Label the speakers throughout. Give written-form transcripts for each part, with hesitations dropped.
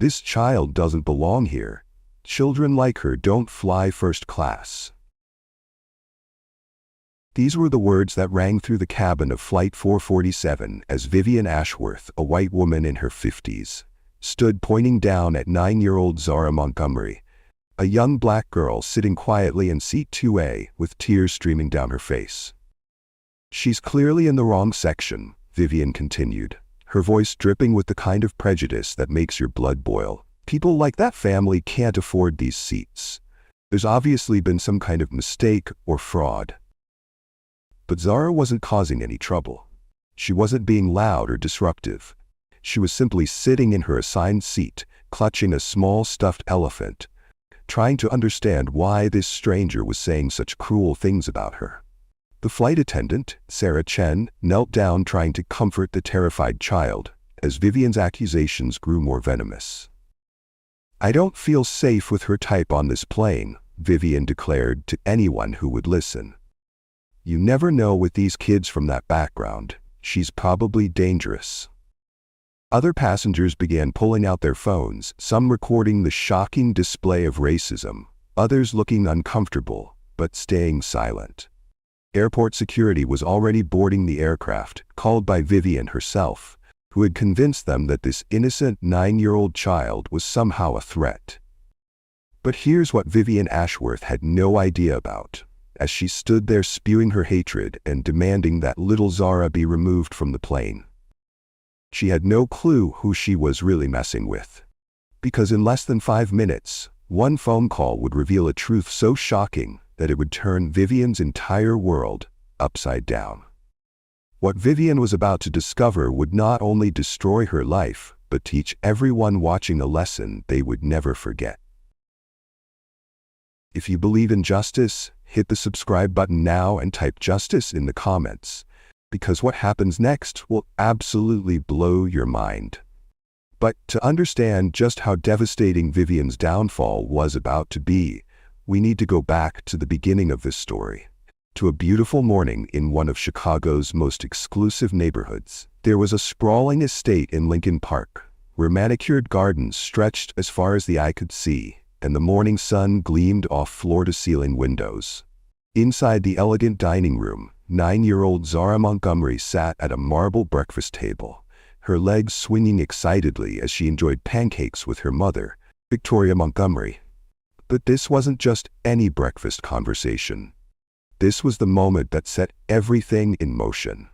Speaker 1: This child doesn't belong here. Children like her don't fly first class." These were the words that rang through the cabin of Flight 447 as Vivian Ashworth, a white woman in her 50s, stood pointing down at 9-year-old Zara Montgomery, a young black girl sitting quietly in seat 2A with tears streaming down her face. "She's clearly in the wrong section," Vivian continued, her voice dripping with the kind of prejudice that makes your blood boil. "People like that family can't afford these seats. There's obviously been some kind of mistake or fraud." But Zara wasn't causing any trouble. She wasn't being loud or disruptive. She was simply sitting in her assigned seat, clutching a small stuffed elephant, trying to understand why this stranger was saying such cruel things about her. The flight attendant, Sarah Chen, knelt down trying to comfort the terrified child as Vivian's accusations grew more venomous. "I don't feel safe with her type on this plane," Vivian declared to anyone who would listen. "You never know with these kids from that background. She's probably dangerous." Other passengers began pulling out their phones, some recording the shocking display of racism, others looking uncomfortable, but staying silent. Airport security was already boarding the aircraft, called by Vivian herself, who had convinced them that this innocent 9-year-old child was somehow a threat. But here's what Vivian Ashworth had no idea about. As she stood there spewing her hatred and demanding that little Zara be removed from the plane, she had no clue who she was really messing with. Because in less than 5 minutes, one phone call would reveal a truth so shocking that it would turn Vivian's entire world upside down. What Vivian was about to discover would not only destroy her life, but teach everyone watching a lesson they would never forget. If you believe in justice, hit the subscribe button now and type justice in the comments, because what happens next will absolutely blow your mind. But to understand just how devastating Vivian's downfall was about to be, we need to go back to the beginning of this story, to a beautiful morning in one of Chicago's most exclusive neighborhoods. There was a sprawling estate in Lincoln Park, where manicured gardens stretched as far as the eye could see, and the morning sun gleamed off floor-to-ceiling windows. Inside the elegant dining room, 9-year-old Zara Montgomery sat at a marble breakfast table, her legs swinging excitedly as she enjoyed pancakes with her mother, Victoria Montgomery. But this wasn't just any breakfast conversation. This was the moment that set everything in motion.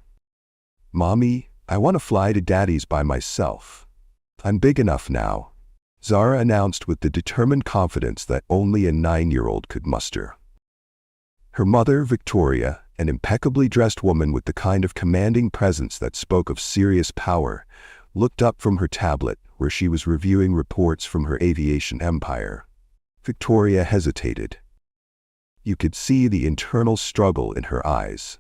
Speaker 1: "Mommy, I want to fly to Daddy's by myself. I'm big enough now," Zara announced with the determined confidence that only a 9-year-old could muster. Her mother, Victoria, an impeccably dressed woman with the kind of commanding presence that spoke of serious power, looked up from her tablet where she was reviewing reports from her aviation empire. Victoria hesitated. You could see the internal struggle in her eyes.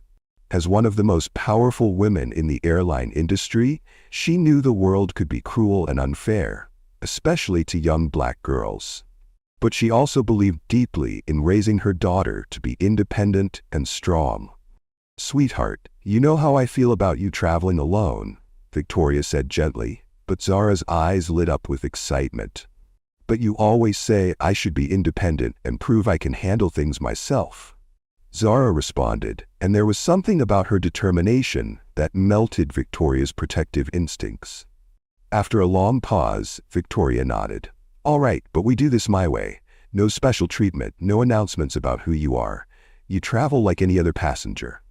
Speaker 1: As one of the most powerful women in the airline industry, she knew the world could be cruel and unfair, especially to young black girls. But she also believed deeply in raising her daughter to be independent and strong. "Sweetheart, you know how I feel about you traveling alone," Victoria said gently, but Zara's eyes lit up with excitement. "But you always say I should be independent and prove I can handle things myself," Zara responded, and there was something about her determination that melted Victoria's protective instincts. After a long pause, Victoria nodded. "All right, but we do this my way. No special treatment, no announcements about who you are. You travel like any other passenger."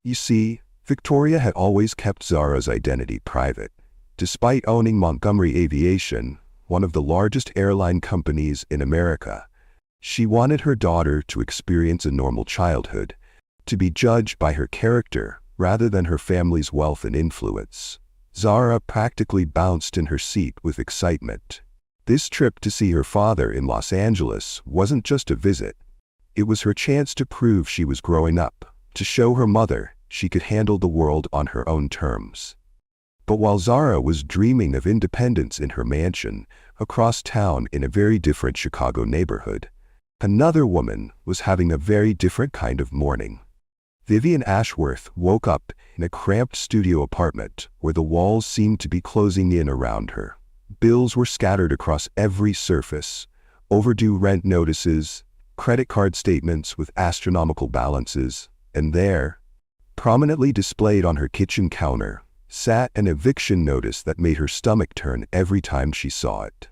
Speaker 1: You see, Victoria had always kept Zara's identity private. Despite owning Montgomery Aviation, one of the largest airline companies in America, she wanted her daughter to experience a normal childhood, to be judged by her character rather than her family's wealth and influence. Zara practically bounced in her seat with excitement. This trip to see her father in Los Angeles wasn't just a visit. It was her chance to prove she was growing up, to show her mother she could handle the world on her own terms. But while Zara was dreaming of independence in her mansion, across town in a very different Chicago neighborhood, another woman was having a very different kind of morning. Vivian Ashworth woke up in a cramped studio apartment where the walls seemed to be closing in around her. Bills were scattered across every surface: overdue rent notices, credit card statements with astronomical balances, and there, prominently displayed on her kitchen counter, sat an eviction notice that made her stomach turn every time she saw it.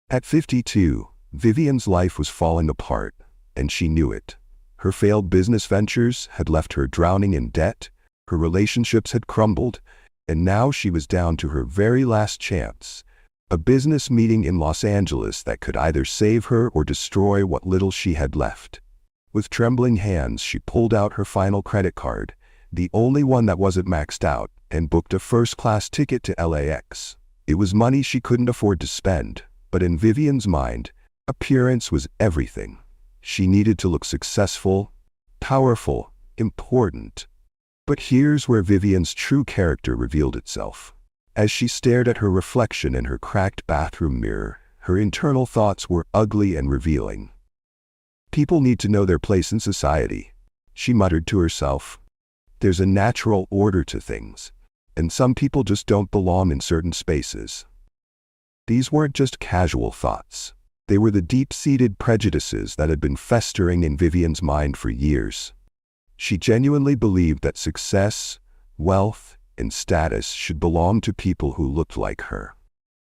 Speaker 1: At 52, Vivian's life was falling apart, and she knew it. Her failed business ventures had left her drowning in debt, her relationships had crumbled, and now she was down to her very last chance: a business meeting in Los Angeles that could either save her or destroy what little she had left. With trembling hands, she pulled out her final credit card, the only one that wasn't maxed out, and booked a first-class ticket to LAX. It was money she couldn't afford to spend, but in Vivian's mind, appearance was everything. She needed to look successful, powerful, important. But here's where Vivian's true character revealed itself. As she stared at her reflection in her cracked bathroom mirror, her internal thoughts were ugly and revealing. "People need to know their place in society," she muttered to herself. "There's a natural order to things, and some people just don't belong in certain spaces." These weren't just casual thoughts. They were the deep-seated prejudices that had been festering in Vivian's mind for years. She genuinely believed that success, wealth, and status should belong to people who looked like her,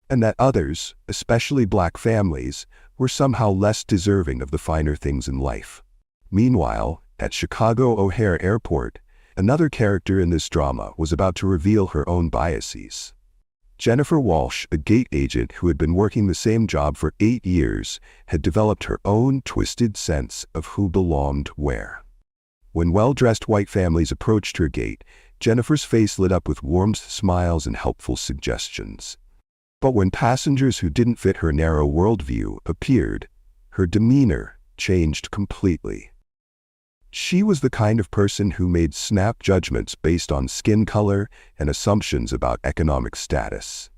Speaker 1: and that others, especially black families, were somehow less deserving of the finer things in life. Meanwhile, at Chicago O'Hare Airport, another character in this drama was about to reveal her own biases. Jennifer Walsh, a gate agent who had been working the same job for 8 years, had developed her own twisted sense of who belonged where. When well-dressed white families approached her gate, Jennifer's face lit up with warm smiles and helpful suggestions. But when passengers who didn't fit her narrow worldview appeared, her demeanor changed completely. She was the kind of person who made snap judgments based on skin color and assumptions about economic status.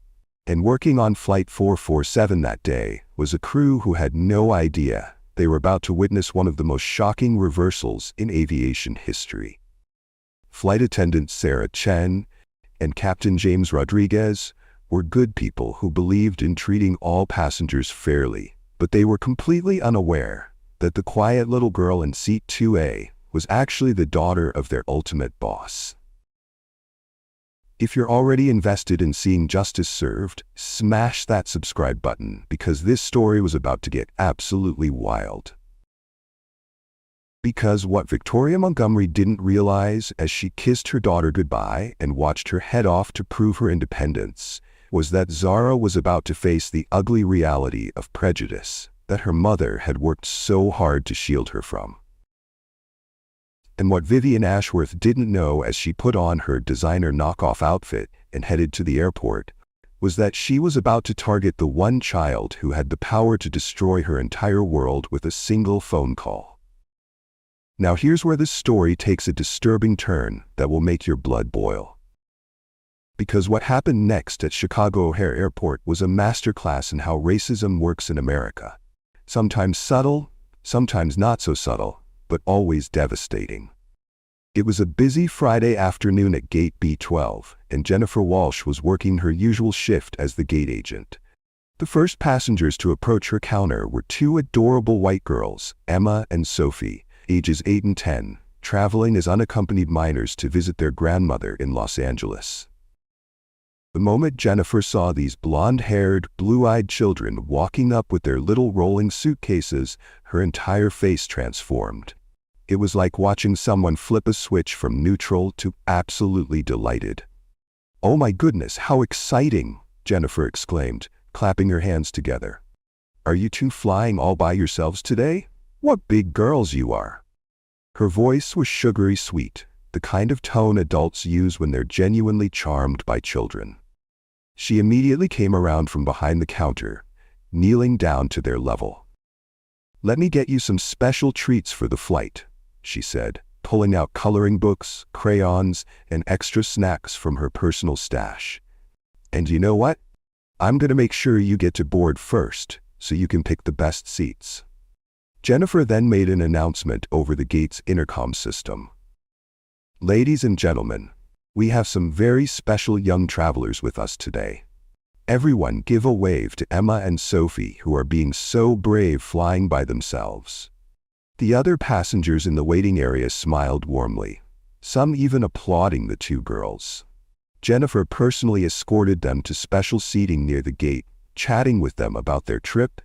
Speaker 1: And working on Flight 447 that day was a crew who had no idea they were about to witness one of the most shocking reversals in aviation history. Flight attendant Sarah Chen and Captain James Rodriguez were good people who believed in treating all passengers fairly, but they were completely unaware that the quiet little girl in seat 2A was actually the daughter of their ultimate boss. If you're already invested in seeing justice served, smash that subscribe button, because this story was about to get absolutely wild. Because what Victoria Montgomery didn't realize as she kissed her daughter goodbye and watched her head off to prove her independence was that Zara was about to face the ugly reality of prejudice that her mother had worked so hard to shield her from. And what Vivian Ashworth didn't know as she put on her designer knockoff outfit and headed to the airport was that she was about to target the one child who had the power to destroy her entire world with a single phone call. Now here's where this story takes a disturbing turn that will make your blood boil. Because what happened next at Chicago O'Hare Airport was a masterclass in how racism works in America. Sometimes subtle, sometimes not so subtle, but always devastating. It was a busy Friday afternoon at Gate B12, and Jennifer Walsh was working her usual shift as the gate agent. The first passengers to approach her counter were 2 adorable white girls, Emma and Sophie, ages 8 and 10, traveling as unaccompanied minors to visit their grandmother in Los Angeles. The moment Jennifer saw these blonde-haired, blue-eyed children walking up with their little rolling suitcases, her entire face transformed. It was like watching someone flip a switch from neutral to absolutely delighted. "Oh my goodness, how exciting!" Jennifer exclaimed, clapping her hands together. "Are you two flying all by yourselves today? What big girls you are!" Her voice was sugary sweet, the kind of tone adults use when they're genuinely charmed by children. She immediately came around from behind the counter, kneeling down to their level. "Let me get you some special treats for the flight," she said, pulling out coloring books, crayons, and extra snacks from her personal stash. "And you know what? I'm going to make sure you get to board first, so you can pick the best seats." Jennifer then made an announcement over the gate's intercom system. "Ladies and gentlemen, we have some very special young travelers with us today. Everyone give a wave to Emma and Sophie, who are being so brave flying by themselves. The other passengers in the waiting area smiled warmly, some even applauding the two girls. Jennifer personally escorted them to special seating near the gate, chatting with them about their trip,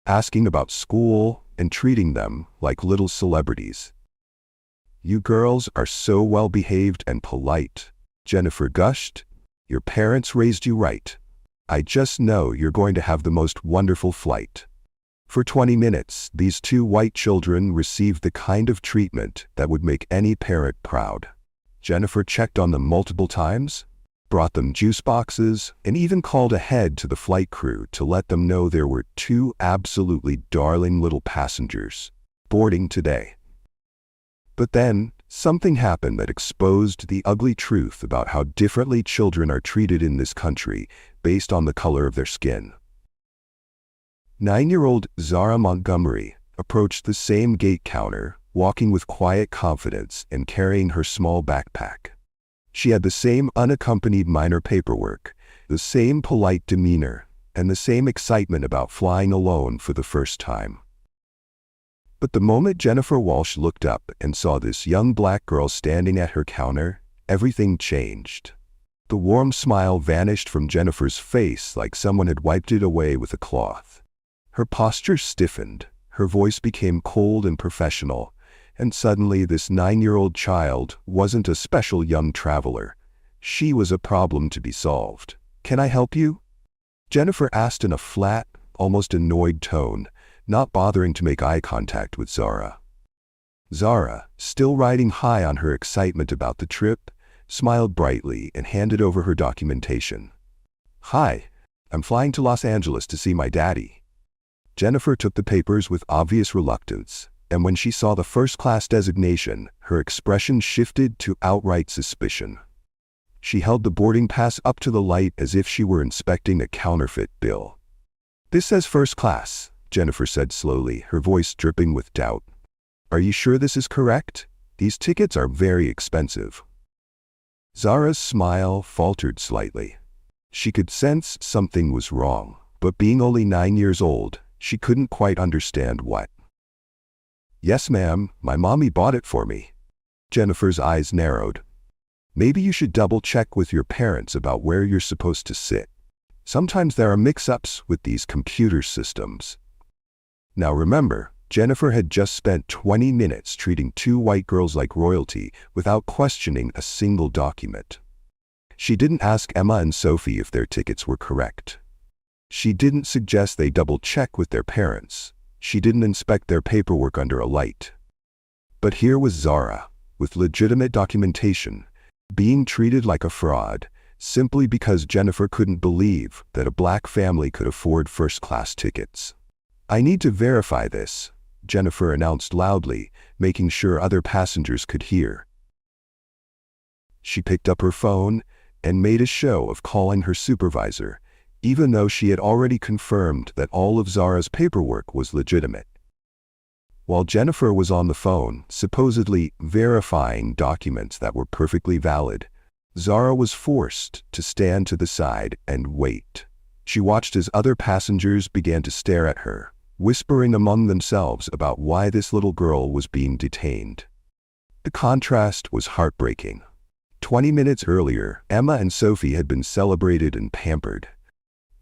Speaker 1: asking about school, and treating them like little celebrities. "You girls are so well-behaved and polite," Jennifer gushed. "Your parents raised you right. I just know you're going to have the most wonderful flight." For 20 minutes, these two white children received the kind of treatment that would make any parent proud. Jennifer checked on them multiple times, brought them juice boxes, and even called ahead to the flight crew to let them know there were two absolutely darling little passengers boarding today. But then, something happened that exposed the ugly truth about how differently children are treated in this country based on the color of their skin. 9-year-old Zara Montgomery approached the same gate counter, walking with quiet confidence and carrying her small backpack. She had the same unaccompanied minor paperwork, the same polite demeanor, and the same excitement about flying alone for the first time. But the moment Jennifer Walsh looked up and saw this young black girl standing at her counter, everything changed. The warm smile vanished from Jennifer's face like someone had wiped it away with a cloth. Her posture stiffened, her voice became cold and professional, and suddenly this 9-year-old child wasn't a special young traveler. She was a problem to be solved. "Can I help you?" Jennifer asked in a flat, almost annoyed tone, not bothering to make eye contact with Zara. Zara, still riding high on her excitement about the trip, smiled brightly and handed over her documentation. "Hi, I'm flying to Los Angeles to see my daddy." Jennifer took the papers with obvious reluctance, and when she saw the first-class designation, her expression shifted to outright suspicion. She held the boarding pass up to the light as if she were inspecting a counterfeit bill. "This says first class," Jennifer said slowly, her voice dripping with doubt. "Are you sure this is correct? These tickets are very expensive." Zara's smile faltered slightly. She could sense something was wrong, but being only 9 years old, she couldn't quite understand what. "Yes, ma'am, my mommy bought it for me." Jennifer's eyes narrowed. "Maybe you should double-check with your parents about where you're supposed to sit. Sometimes there are mix-ups with these computer systems." Now remember, Jennifer had just spent 20 minutes treating two white girls like royalty without questioning a single document. She didn't ask Emma and Sophie if their tickets were correct. She didn't suggest they double-check with their parents. She didn't inspect their paperwork under a light. But here was Zara, with legitimate documentation, being treated like a fraud, simply because Jennifer couldn't believe that a black family could afford first-class tickets. "I need to verify this," Jennifer announced loudly, making sure other passengers could hear. She picked up her phone and made a show of calling her supervisor, even though she had already confirmed that all of Zara's paperwork was legitimate. While Jennifer was on the phone, supposedly verifying documents that were perfectly valid, Zara was forced to stand to the side and wait. She watched as other passengers began to stare at her, whispering among themselves about why this little girl was being detained. The contrast was heartbreaking. 20 minutes earlier, Emma and Sophie had been celebrated and pampered.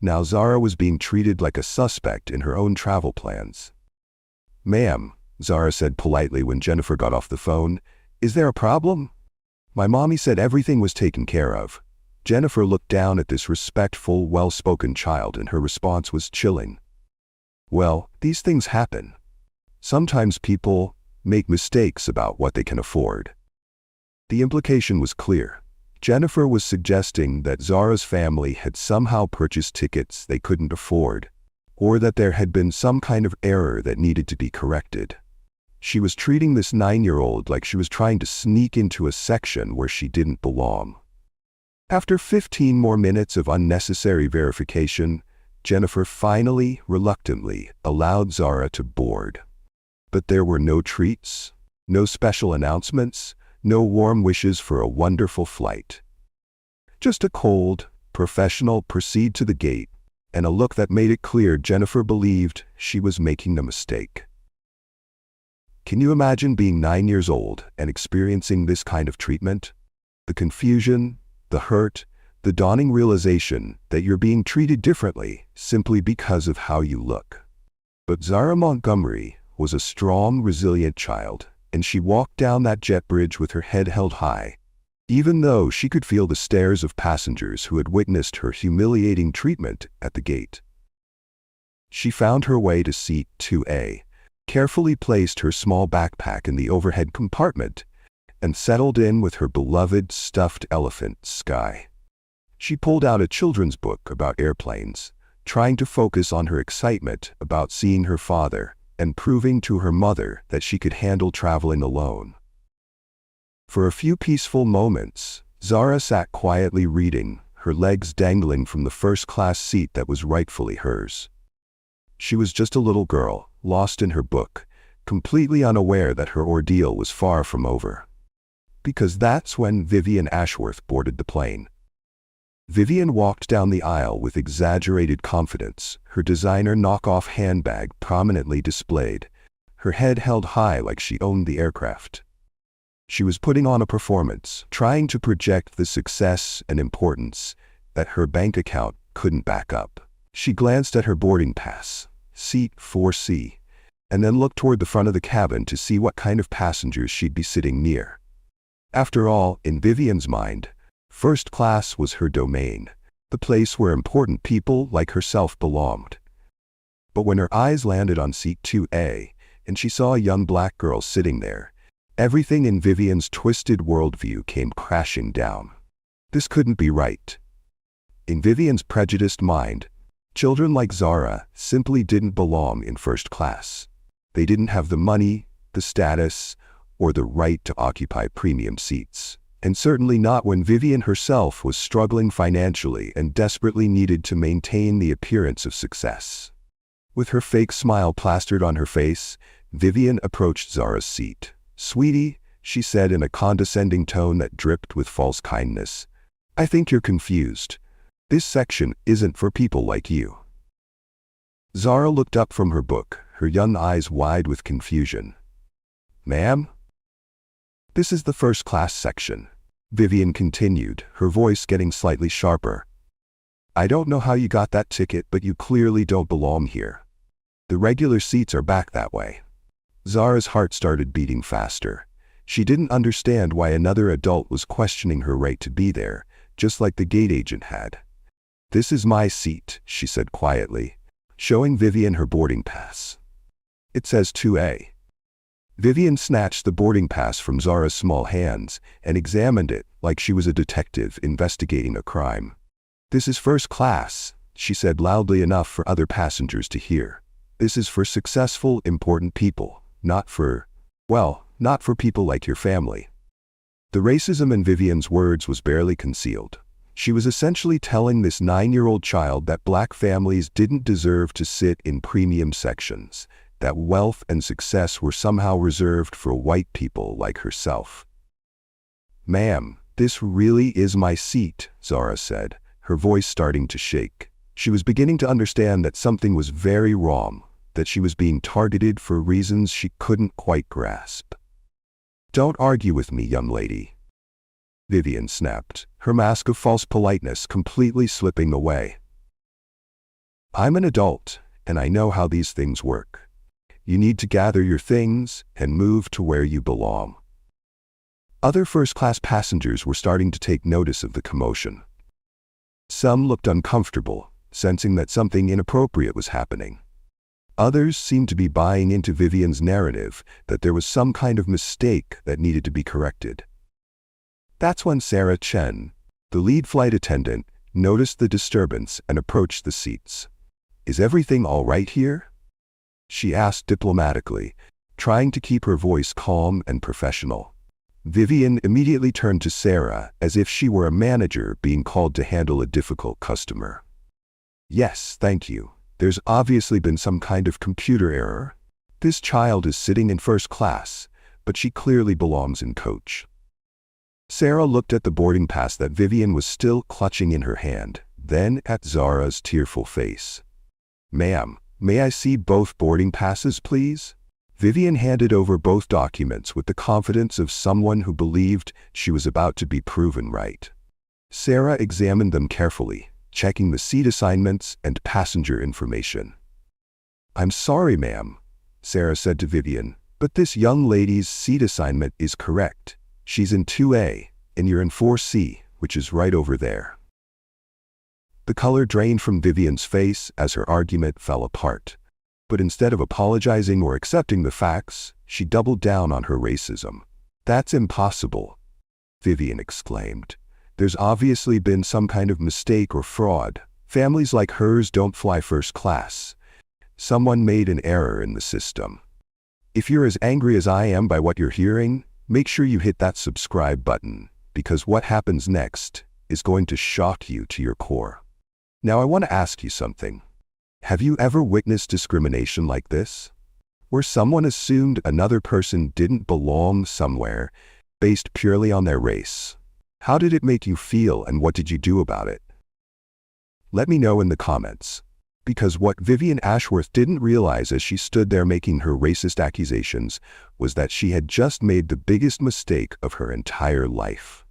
Speaker 1: Now Zara was being treated like a suspect in her own travel plans. "Ma'am," Zara said politely when Jennifer got off the phone, "is there a problem?" "My mommy said everything was taken care of." Jennifer looked down at this respectful, well-spoken child and her response was chilling. "Well, these things happen. Sometimes people make mistakes about what they can afford." The implication was clear. Jennifer was suggesting that Zara's family had somehow purchased tickets they couldn't afford, or that there had been some kind of error that needed to be corrected. She was treating this 9-year-old like she was trying to sneak into a section where she didn't belong. After 15 more minutes of unnecessary verification, Jennifer finally, reluctantly, allowed Zara to board. But there were no treats, no special announcements, no warm wishes for a wonderful flight. Just a cold, professional proceed to the gate, and a look that made it clear Jennifer believed she was making a mistake. Can you imagine being 9 years old and experiencing this kind of treatment? The confusion, the hurt, the dawning realization that you're being treated differently simply because of how you look. But Zara Montgomery was a strong, resilient child, and she walked down that jet bridge with her head held high, even though she could feel the stares of passengers who had witnessed her humiliating treatment at the gate. She found her way to seat 2A, carefully placed her small backpack in the overhead compartment, and settled in with her beloved stuffed elephant, Sky. She pulled out a children's book about airplanes, trying to focus on her excitement about seeing her father and proving to her mother that she could handle traveling alone. For a few peaceful moments, Zara sat quietly reading, her legs dangling from the first-class seat that was rightfully hers. She was just a little girl, lost in her book, completely unaware that her ordeal was far from over. Because that's when Vivian Ashworth boarded the plane. Vivian walked down the aisle with exaggerated confidence, her designer knockoff handbag prominently displayed, her head held high like she owned the aircraft. She was putting on a performance, trying to project the success and importance that her bank account couldn't back up. She glanced at her boarding pass, seat 4C, and then looked toward the front of the cabin to see what kind of passengers she'd be sitting near. After all, in Vivian's mind, first class was her domain, the place where important people like herself belonged. But when her eyes landed on seat 2A, and she saw a young black girl sitting there, everything in Vivian's twisted worldview came crashing down. This couldn't be right. In Vivian's prejudiced mind, children like Zara simply didn't belong in first class. They didn't have the money, the status, or the right to occupy premium seats. And certainly not when Vivian herself was struggling financially and desperately needed to maintain the appearance of success. With her fake smile plastered on her face, Vivian approached Zara's seat. "Sweetie," she said in a condescending tone that dripped with false kindness, "I think you're confused. This section isn't for people like you." Zara looked up from her book, her young eyes wide with confusion. "Ma'am?" "This is the first-class section," Vivian continued, her voice getting slightly sharper. "I don't know how you got that ticket, but you clearly don't belong here. The regular seats are back that way." Zara's heart started beating faster. She didn't understand why another adult was questioning her right to be there, just like the gate agent had. "This is my seat," she said quietly, showing Vivian her boarding pass. "It says 2A. Vivian snatched the boarding pass from Zara's small hands and examined it like she was a detective investigating a crime. "This is first class," she said loudly enough for other passengers to hear. "This is for successful, important people, not for people like your family." The racism in Vivian's words was barely concealed. She was essentially telling this 9-year-old child that black families didn't deserve to sit in premium sections, that wealth and success were somehow reserved for white people like herself. "Ma'am, this really is my seat," Zara said, her voice starting to shake. She was beginning to understand that something was very wrong, that she was being targeted for reasons she couldn't quite grasp. "Don't argue with me, young lady," Vivian snapped, her mask of false politeness completely slipping away. "I'm an adult, and I know how these things work. You need to gather your things and move to where you belong." Other first-class passengers were starting to take notice of the commotion. Some looked uncomfortable, sensing that something inappropriate was happening. Others seemed to be buying into Vivian's narrative that there was some kind of mistake that needed to be corrected. That's when Sarah Chen, the lead flight attendant, noticed the disturbance and approached the seats. "Is everything all right here?" she asked diplomatically, trying to keep her voice calm and professional. Vivian immediately turned to Sarah as if she were a manager being called to handle a difficult customer. "Yes, thank you. There's obviously been some kind of computer error. This child is sitting in first class, but she clearly belongs in coach." Sarah looked at the boarding pass that Vivian was still clutching in her hand. then at Zara's tearful face. "Ma'am, may I see both boarding passes, please?" Vivian handed over both documents with the confidence of someone who believed she was about to be proven right. Sarah examined them carefully, checking the seat assignments and passenger information. "I'm sorry, ma'am," Sarah said to Vivian, "but this young lady's seat assignment is correct. She's in 2A, and you're in 4C, which is right over there." The color drained from Vivian's face as her argument fell apart. But instead of apologizing or accepting the facts, she doubled down on her racism. "That's impossible," Vivian exclaimed. "There's obviously been some kind of mistake or fraud. Families like hers don't fly first class. Someone made an error in the system." If you're as angry as I am by what you're hearing, make sure you hit that subscribe button, because what happens next is going to shock you to your core. Now I want to ask you something. Have you ever witnessed discrimination like this? Where someone assumed another person didn't belong somewhere based purely on their race? How did it make you feel, and what did you do about it? Let me know in the comments. Because what Vivian Ashworth didn't realize as she stood there making her racist accusations was that she had just made the biggest mistake of her entire life.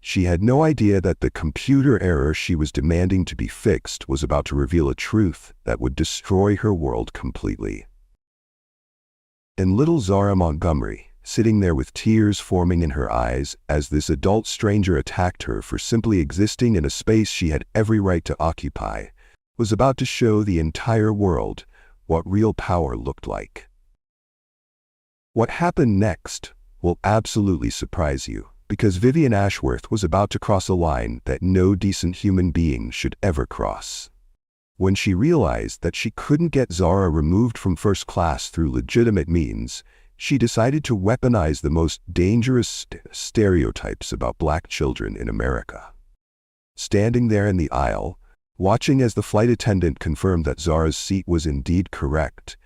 Speaker 1: She had no idea that the computer error she was demanding to be fixed was about to reveal a truth that would destroy her world completely. And little Zara Montgomery, sitting there with tears forming in her eyes as this adult stranger attacked her for simply existing in a space she had every right to occupy, was about to show the entire world what real power looked like. What happened next will absolutely surprise you, because Vivian Ashworth was about to cross a line that no decent human being should ever cross. When she realized that she couldn't get Zara removed from first class through legitimate means, she decided to weaponize the most dangerous stereotypes about black children in America. Standing there in the aisle, watching as the flight attendant confirmed that Zara's seat was indeed correct,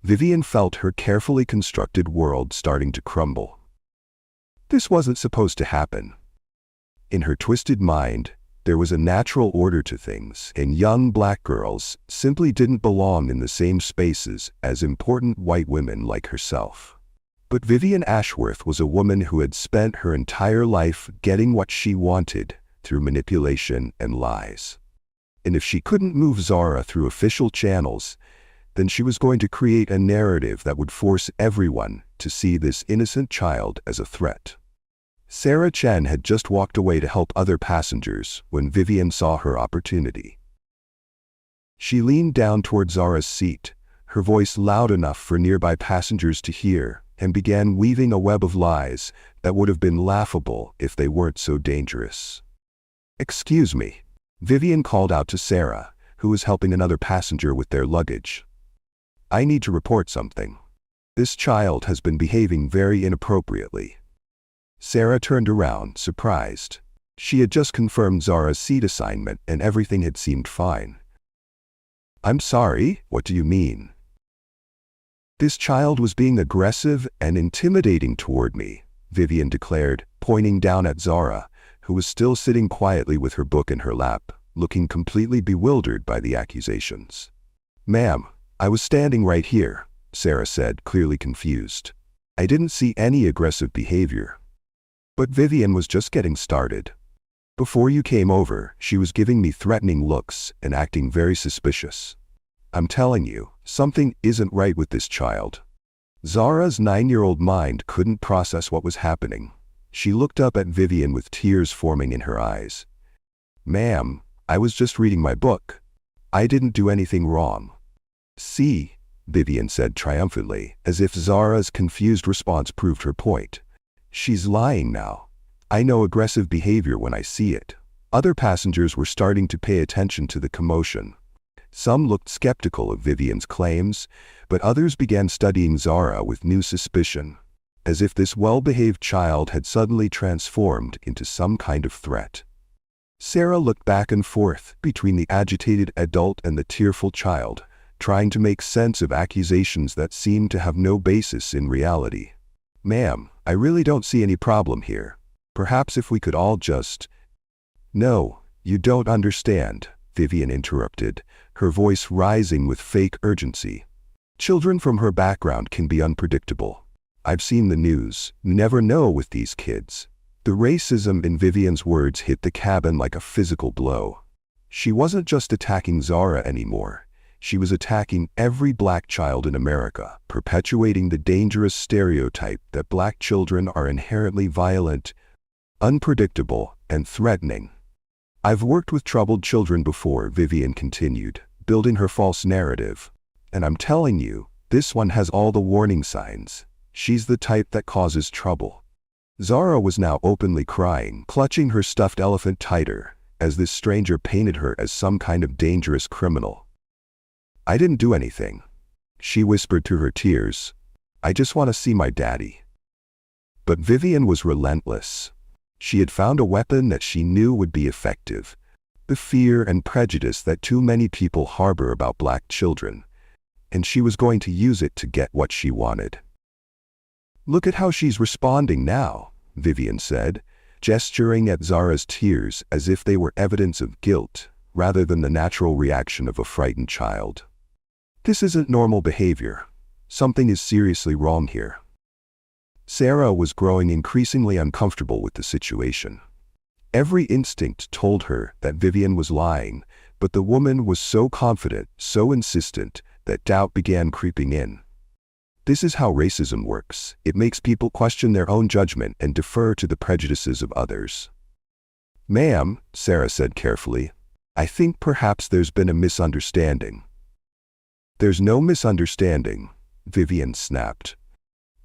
Speaker 1: Vivian felt her carefully constructed world starting to crumble. This wasn't supposed to happen. In her twisted mind, there was a natural order to things, and young black girls simply didn't belong in the same spaces as important white women like herself. But Vivian Ashworth was a woman who had spent her entire life getting what she wanted through manipulation and lies. And if she couldn't move Zara through official channels, then she was going to create a narrative that would force everyone to see this innocent child as a threat. Sarah Chen had just walked away to help other passengers when Vivian saw her opportunity. She leaned down toward Zara's seat, her voice loud enough for nearby passengers to hear, and began weaving a web of lies that would have been laughable if they weren't so dangerous. "Excuse me," Vivian called out to Sarah, who was helping another passenger with their luggage. "I need to report something. This child has been behaving very inappropriately." Sarah turned around, surprised. She had just confirmed Zara's seat assignment and everything had seemed fine. "I'm sorry, what do you mean?" "This child was being aggressive and intimidating toward me," Vivian declared, pointing down at Zara, who was still sitting quietly with her book in her lap, looking completely bewildered by the accusations. "Ma'am, I was standing right here," Sarah said, clearly confused. "I didn't see any aggressive behavior." But Vivian was just getting started. "Before you came over, she was giving me threatening looks and acting very suspicious. I'm telling you, something isn't right with this child." Zara's 9-year-old mind couldn't process what was happening. She looked up at Vivian with tears forming in her eyes. "Ma'am, I was just reading my book. I didn't do anything wrong." "See," Vivian said triumphantly, as if Zara's confused response proved her point. "She's lying now. I know aggressive behavior when I see it." Other passengers were starting to pay attention to the commotion. Some looked skeptical of Vivian's claims, but others began studying Zara with new suspicion, as if this well-behaved child had suddenly transformed into some kind of threat. Sarah looked back and forth between the agitated adult and the tearful child, trying to make sense of accusations that seemed to have no basis in reality. "Ma'am, I really don't see any problem here. Perhaps if we could all just—" "No," You don't understand, Vivian interrupted, her voice rising with fake urgency. Children from her background can be unpredictable. I've seen the news. You never know with these kids. The racism in Vivian's words hit the cabin like a physical blow. She wasn't just attacking Zara anymore. She was attacking every black child in America, perpetuating the dangerous stereotype that black children are inherently violent, unpredictable, and threatening. I've worked with troubled children before, Vivian continued, building her false narrative. And I'm telling you, this one has all the warning signs. She's the type that causes trouble. Zara was now openly crying, clutching her stuffed elephant tighter, as this stranger painted her as some kind of dangerous criminal. I didn't do anything, she whispered through her tears. I just want to see my daddy. But Vivian was relentless. She had found a weapon that she knew would be effective. The fear and prejudice that too many people harbor about black children. And she was going to use it to get what she wanted. Look at how she's responding now, Vivian said, gesturing at Zara's tears as if they were evidence of guilt, rather than the natural reaction of a frightened child. This isn't normal behavior. Something is seriously wrong here. Sarah was growing increasingly uncomfortable with the situation. Every instinct told her that Vivian was lying, but the woman was so confident, so insistent, that doubt began creeping in. This is how racism works. It makes people question their own judgment and defer to the prejudices of others. Ma'am, Sarah said carefully, I think perhaps there's been a misunderstanding. There's no misunderstanding, Vivian snapped.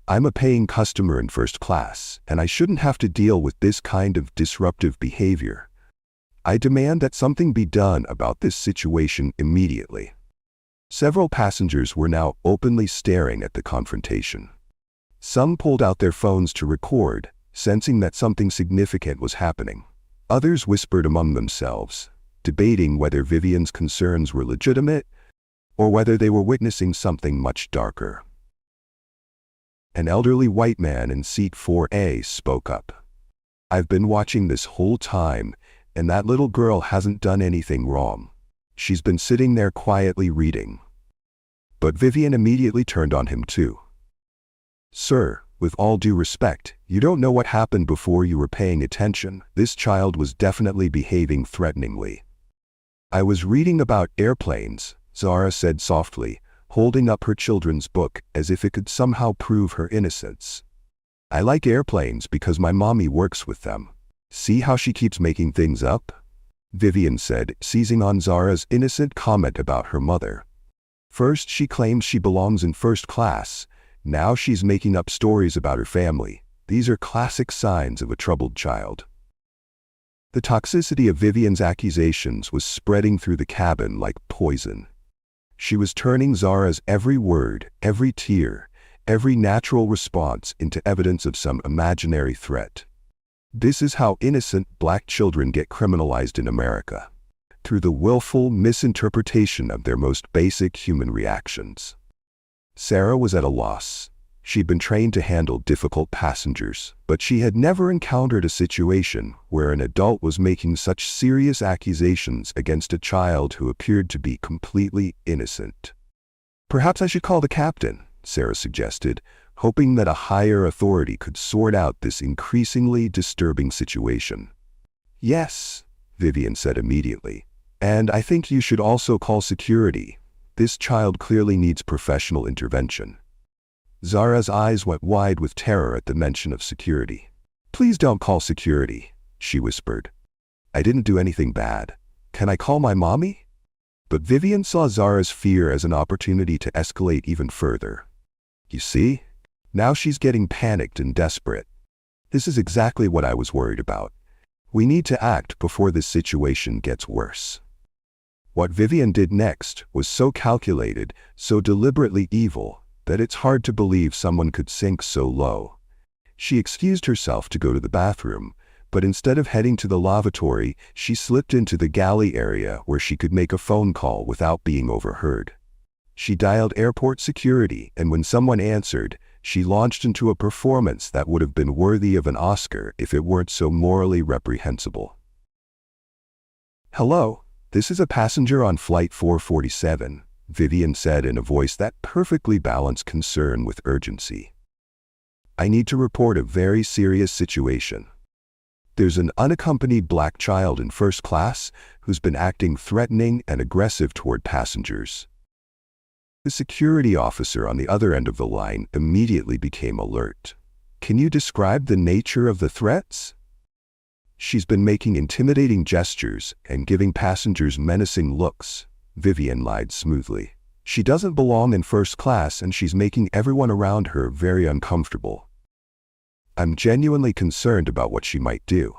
Speaker 1: I'm a paying customer in first class, and I shouldn't have to deal with this kind of disruptive behavior. I demand that something be done about this situation immediately. Several passengers were now openly staring at the confrontation. Some pulled out their phones to record, sensing that something significant was happening. Others whispered among themselves, debating whether Vivian's concerns were legitimate or whether they were witnessing something much darker. An elderly white man in seat 4A spoke up. I've been watching this whole time, and that little girl hasn't done anything wrong. She's been sitting there quietly reading. But Vivian immediately turned on him too. Sir, with all due respect, you don't know what happened before you were paying attention. This child was definitely behaving threateningly. I was reading about airplanes, Zara said softly, holding up her children's book as if it could somehow prove her innocence. I like airplanes because my mommy works with them. See how she keeps making things up? Vivian said, seizing on Zara's innocent comment about her mother. First she claims she belongs in first class, now she's making up stories about her family. These are classic signs of a troubled child. The toxicity of Vivian's accusations was spreading through the cabin like poison. She was turning Zara's every word, every tear, every natural response into evidence of some imaginary threat. This is how innocent black children get criminalized in America, through the willful misinterpretation of their most basic human reactions. Sarah was at a loss. She'd been trained to handle difficult passengers, but she had never encountered a situation where an adult was making such serious accusations against a child who appeared to be completely innocent. Perhaps I should call the captain, Sarah suggested, hoping that a higher authority could sort out this increasingly disturbing situation. Yes, Vivian said immediately. And I think you should also call security. This child clearly needs professional intervention. Zara's eyes went wide with terror at the mention of security. Please don't call security, she whispered. I didn't do anything bad. Can I call my mommy? But Vivian saw Zara's fear as an opportunity to escalate even further. You see? Now she's getting panicked and desperate. This is exactly what I was worried about. We need to act before this situation gets worse. What Vivian did next was so calculated, so deliberately evil, that it's hard to believe someone could sink so low. She excused herself to go to the bathroom, but instead of heading to the lavatory, she slipped into the galley area where she could make a phone call without being overheard. She dialed airport security, and when someone answered, she launched into a performance that would have been worthy of an Oscar if it weren't so morally reprehensible. "Hello, this is a passenger on Flight 447, Vivian said in a voice that perfectly balanced concern with urgency. "I need to report a very serious situation. There's an unaccompanied black child in first class who's been acting threatening and aggressive toward passengers." The security officer on the other end of the line immediately became alert. "Can you describe the nature of the threats?" "She's been making intimidating gestures and giving passengers menacing looks," Vivian lied smoothly. "She doesn't belong in first class and she's making everyone around her very uncomfortable. I'm genuinely concerned about what she might do."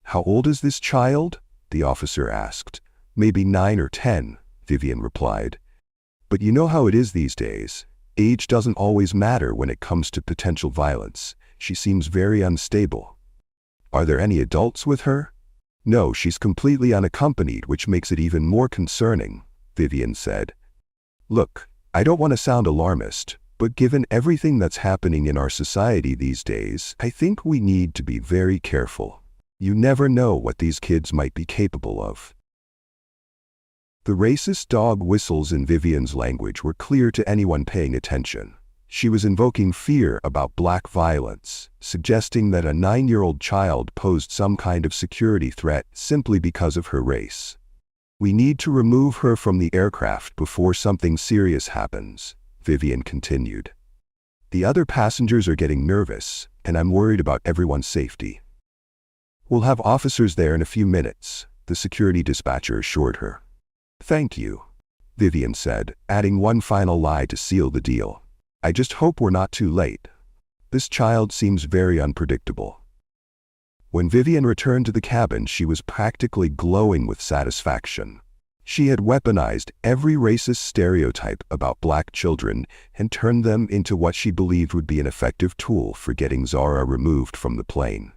Speaker 1: "How old is this child?" the officer asked. "Maybe 9 or 10, Vivian replied. "But you know how it is these days. Age doesn't always matter when it comes to potential violence. She seems very unstable." "Are there any adults with her?" "No, she's completely unaccompanied, which makes it even more concerning," Vivian said. "Look, I don't want to sound alarmist, but given everything that's happening in our society these days, I think we need to be very careful. You never know what these kids might be capable of." The racist dog whistles in Vivian's language were clear to anyone paying attention. She was invoking fear about black violence, suggesting that a 9-year-old child posed some kind of security threat simply because of her race. "We need to remove her from the aircraft before something serious happens," Vivian continued. "The other passengers are getting nervous, and I'm worried about everyone's safety." "We'll have officers there in a few minutes," the security dispatcher assured her. "Thank you," Vivian said, adding one final lie to seal the deal. "I just hope we're not too late. This child seems very unpredictable." When Vivian returned to the cabin, she was practically glowing with satisfaction. She had weaponized every racist stereotype about black children and turned them into what she believed would be an effective tool for getting Zara removed from the plane.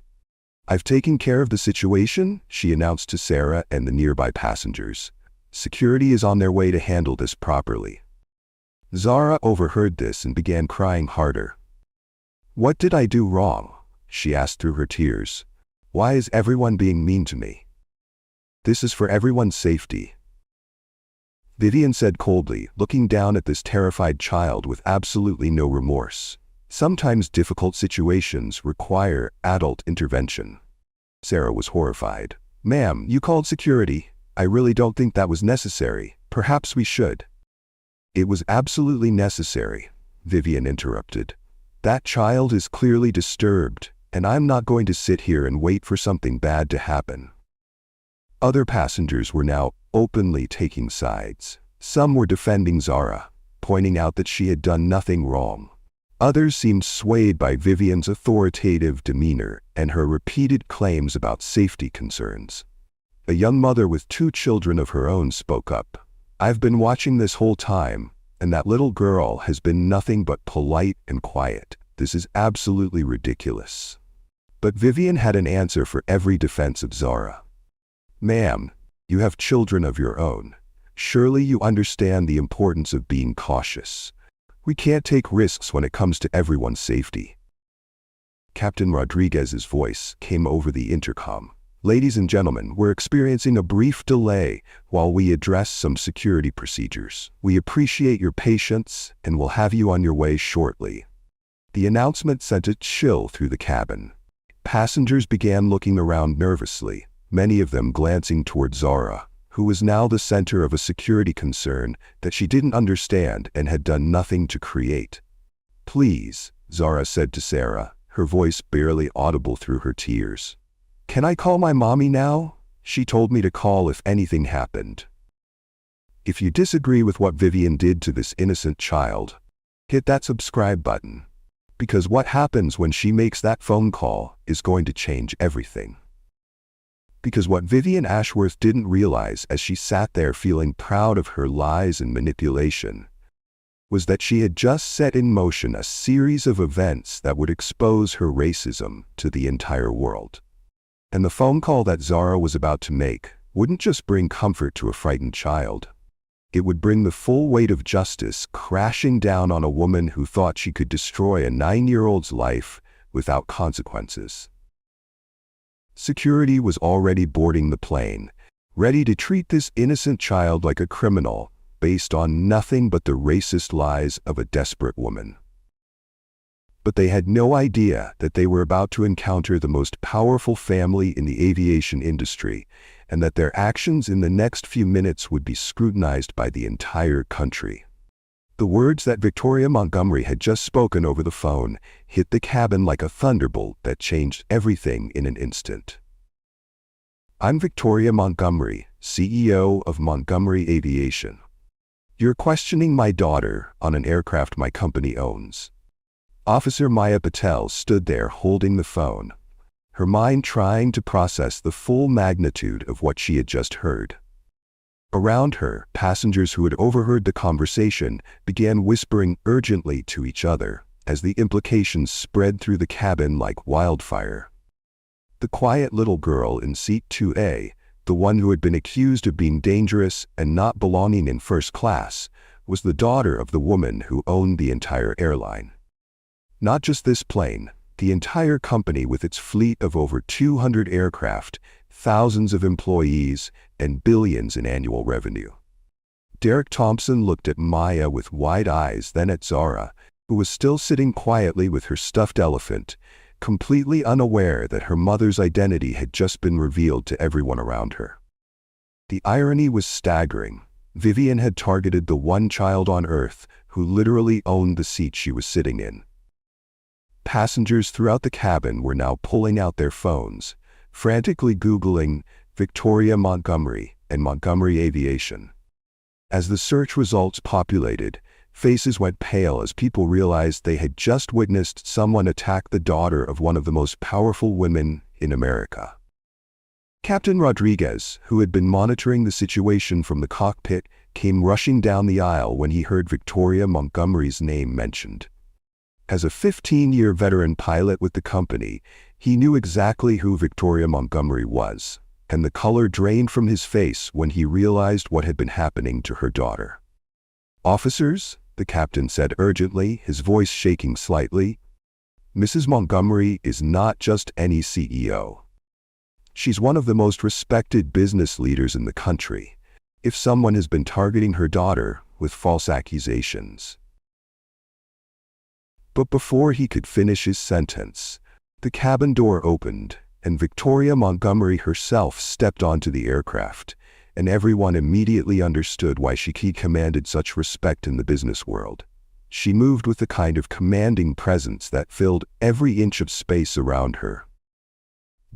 Speaker 1: "I've taken care of the situation," she announced to Sarah and the nearby passengers. "Security is on their way to handle this properly." Zara overheard this and began crying harder. "What did I do wrong?" she asked through her tears. "Why is everyone being mean to me?" "This is for everyone's safety," Vivian said coldly, looking down at this terrified child with absolutely no remorse. "Sometimes difficult situations require adult intervention." Sarah was horrified. "Ma'am, you called security. I really don't think that was necessary. Perhaps we should." "It was absolutely necessary," Vivian interrupted. "That child is clearly disturbed, and I'm not going to sit here and wait for something bad to happen." Other passengers were now openly taking sides. Some were defending Zara, pointing out that she had done nothing wrong. Others seemed swayed by Vivian's authoritative demeanor and her repeated claims about safety concerns. A young mother with 2 children of her own spoke up. "I've been watching this whole time, and that little girl has been nothing but polite and quiet. This is absolutely ridiculous." But Vivian had an answer for every defense of Zara. "Ma'am, you have children of your own. Surely you understand the importance of being cautious. We can't take risks when it comes to everyone's safety." Captain Rodriguez's voice came over the intercom. "Ladies and gentlemen, we're experiencing a brief delay while we address some security procedures. We appreciate your patience and will have you on your way shortly." The announcement sent a chill through the cabin. Passengers began looking around nervously, many of them glancing toward Zara, who was now the center of a security concern that she didn't understand and had done nothing to create. "Please," Zara said to Sarah, her voice barely audible through her tears. "Can I call my mommy now? She told me to call if anything happened." If you disagree with what Vivian did to this innocent child, hit that subscribe button. Because what happens when she makes that phone call is going to change everything. Because what Vivian Ashworth didn't realize as she sat there feeling proud of her lies and manipulation was that she had just set in motion a series of events that would expose her racism to the entire world. And the phone call that Zara was about to make wouldn't just bring comfort to a frightened child. It would bring the full weight of justice crashing down on a woman who thought she could destroy a 9-year-old's life without consequences. Security was already boarding the plane, ready to treat this innocent child like a criminal based on nothing but the racist lies of a desperate woman. But they had no idea that they were about to encounter the most powerful family in the aviation industry, and that their actions in the next few minutes would be scrutinized by the entire country. The words that Victoria Montgomery had just spoken over the phone hit the cabin like a thunderbolt that changed everything in an instant. "I'm Victoria Montgomery, CEO of Montgomery Aviation. You're questioning my daughter on an aircraft my company owns." Officer Maya Patel stood there holding the phone, her mind trying to process the full magnitude of what she had just heard. Around her, passengers who had overheard the conversation began whispering urgently to each other as the implications spread through the cabin like wildfire. The quiet little girl in seat 2A, the one who had been accused of being dangerous and not belonging in first class, was the daughter of the woman who owned the entire airline. Not just this plane, the entire company with its fleet of over 200 aircraft, thousands of employees, and billions in annual revenue. Derek Thompson looked at Maya with wide eyes, then at Zara, who was still sitting quietly with her stuffed elephant, completely unaware that her mother's identity had just been revealed to everyone around her. The irony was staggering. Vivian had targeted the one child on Earth who literally owned the seat she was sitting in. Passengers throughout the cabin were now pulling out their phones, frantically Googling Victoria Montgomery and Montgomery Aviation. As the search results populated, faces went pale as people realized they had just witnessed someone attack the daughter of one of the most powerful women in America. Captain Rodriguez, who had been monitoring the situation from the cockpit, came rushing down the aisle when he heard Victoria Montgomery's name mentioned. As a 15-year veteran pilot with the company, he knew exactly who Victoria Montgomery was, and the color drained from his face when he realized what had been happening to her daughter. "Officers," the captain said urgently, his voice shaking slightly, "Mrs. Montgomery is not just any CEO. She's one of the most respected business leaders in the country. If someone has been targeting her daughter with false accusations..." But before he could finish his sentence, the cabin door opened, and Victoria Montgomery herself stepped onto the aircraft, and everyone immediately understood why she commanded such respect in the business world. She moved with the kind of commanding presence that filled every inch of space around her.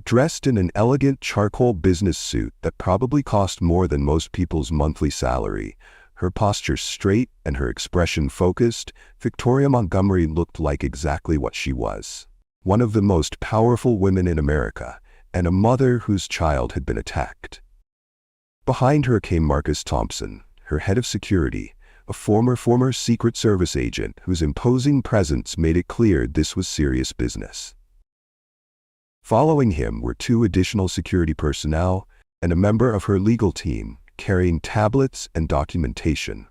Speaker 1: Dressed in an elegant charcoal business suit that probably cost more than most people's monthly salary, her posture straight and her expression focused, Victoria Montgomery looked like exactly what she was: one of the most powerful women in America, and a mother whose child had been attacked. Behind her came Marcus Thompson, her head of security, a former Secret Service agent whose imposing presence made it clear this was serious business. Following him were 2 additional security personnel and a member of her legal team, carrying tablets and documentation.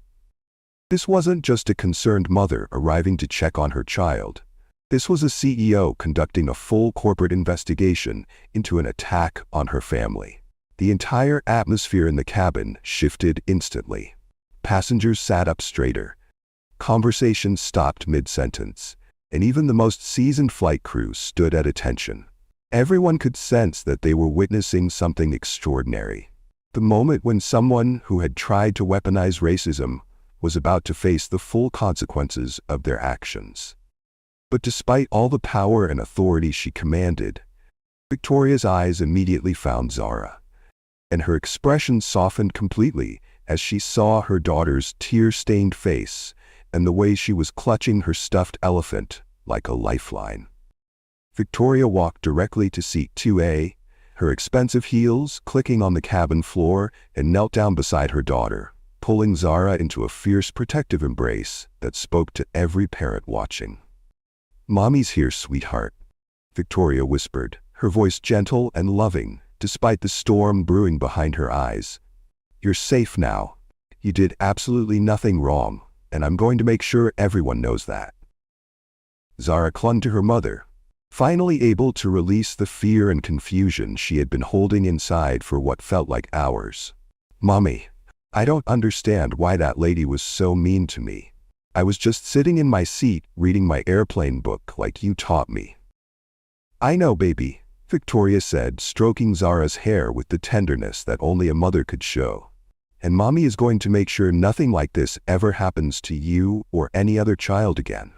Speaker 1: This wasn't just a concerned mother arriving to check on her child. This was a CEO conducting a full corporate investigation into an attack on her family. The entire atmosphere in the cabin shifted instantly. Passengers sat up straighter. Conversations stopped mid-sentence, and even the most seasoned flight crew stood at attention. Everyone could sense that they were witnessing something extraordinary. The moment when someone who had tried to weaponize racism was about to face the full consequences of their actions. But despite all the power and authority she commanded, Victoria's eyes immediately found Zara, and her expression softened completely as she saw her daughter's tear-stained face and the way she was clutching her stuffed elephant like a lifeline. Victoria walked directly to seat 2A, her expensive heels clicking on the cabin floor, and knelt down beside her daughter, pulling Zara into a fierce protective embrace that spoke to every parent watching. "Mommy's here, sweetheart," Victoria whispered, her voice gentle and loving, despite the storm brewing behind her eyes. "You're safe now. You did absolutely nothing wrong, and I'm going to make sure everyone knows that." Zara clung to her mother, finally able to release the fear and confusion she had been holding inside for what felt like hours. "Mommy, I don't understand why that lady was so mean to me. I was just sitting in my seat reading my airplane book like you taught me." "I know, baby," Victoria said, stroking Zara's hair with the tenderness that only a mother could show. "And Mommy is going to make sure nothing like this ever happens to you or any other child again."